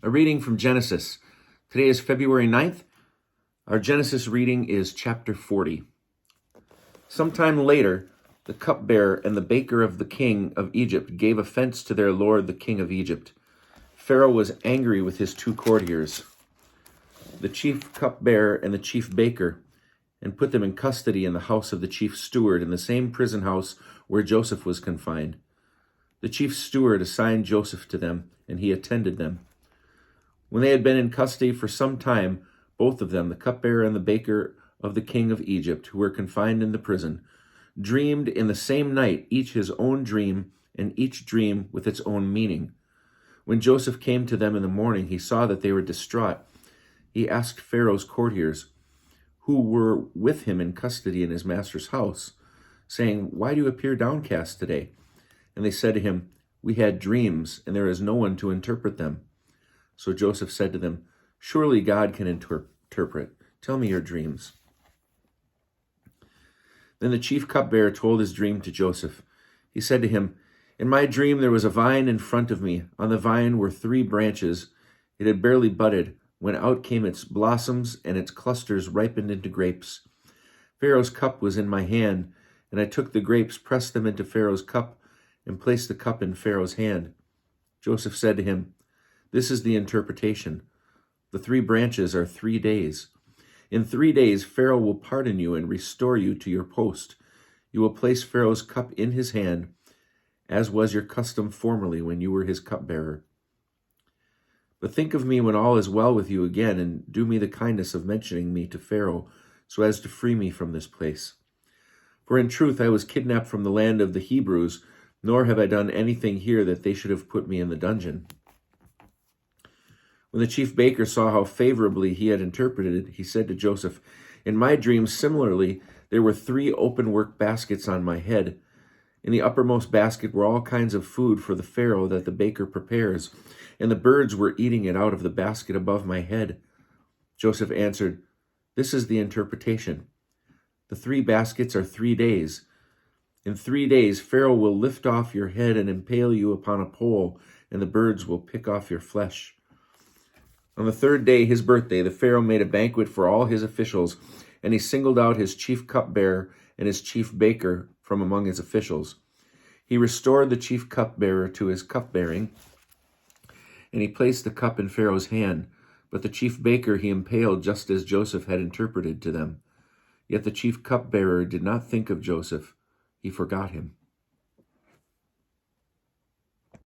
A reading from Genesis. Today is February 9th. Our Genesis reading is chapter 40. Sometime later, the cupbearer and the baker of the king of Egypt gave offense to their lord, the king of Egypt. Pharaoh was angry with his two courtiers, the chief cupbearer and the chief baker, and put them in custody in the house of the chief steward in the same prison house where Joseph was confined. The chief steward assigned Joseph to them, and he attended them. When they had been in custody for some time, both of them, the cupbearer and the baker of the king of Egypt, who were confined in the prison, dreamed in the same night, each his own dream, and each dream with its own meaning. When Joseph came to them in the morning, he saw that they were distraught. He asked Pharaoh's courtiers, who were with him in custody in his master's house, saying, "Why do you appear downcast today?" And they said to him, "We had dreams, and there is no one to interpret them." So Joseph said to them, "Surely God can interpret. Tell me your dreams." Then the chief cupbearer told his dream to Joseph. He said to him, "In my dream there was a vine in front of me. On the vine were 3 branches. It had barely budded, when out came its blossoms, and its clusters ripened into grapes. Pharaoh's cup was in my hand, and I took the grapes, pressed them into Pharaoh's cup, and placed the cup in Pharaoh's hand." Joseph said to him, "This is the interpretation. The 3 branches are 3 days. In 3 days Pharaoh will pardon you and restore you to your post. You will place Pharaoh's cup in his hand, as was your custom formerly when you were his cupbearer. But think of me when all is well with you again, and do me the kindness of mentioning me to Pharaoh, so as to free me from this place. For in truth I was kidnapped from the land of the Hebrews, nor have I done anything here that they should have put me in the dungeon." When the chief baker saw how favorably he had interpreted it, he said to Joseph, "In my dream, similarly, there were 3 open work baskets on my head. In the uppermost basket were all kinds of food for the Pharaoh that the baker prepares, and the birds were eating it out of the basket above my head." Joseph answered, "This is the interpretation. The 3 baskets are 3 days. In 3 days Pharaoh will lift off your head and impale you upon a pole, and the birds will pick off your flesh." On the 3rd day, his birthday, the Pharaoh made a banquet for all his officials, and he singled out his chief cupbearer and his chief baker from among his officials. He restored the chief cupbearer to his cupbearing, and he placed the cup in Pharaoh's hand. But the chief baker he impaled just as Joseph had interpreted to them. Yet the chief cupbearer did not think of Joseph. He forgot him.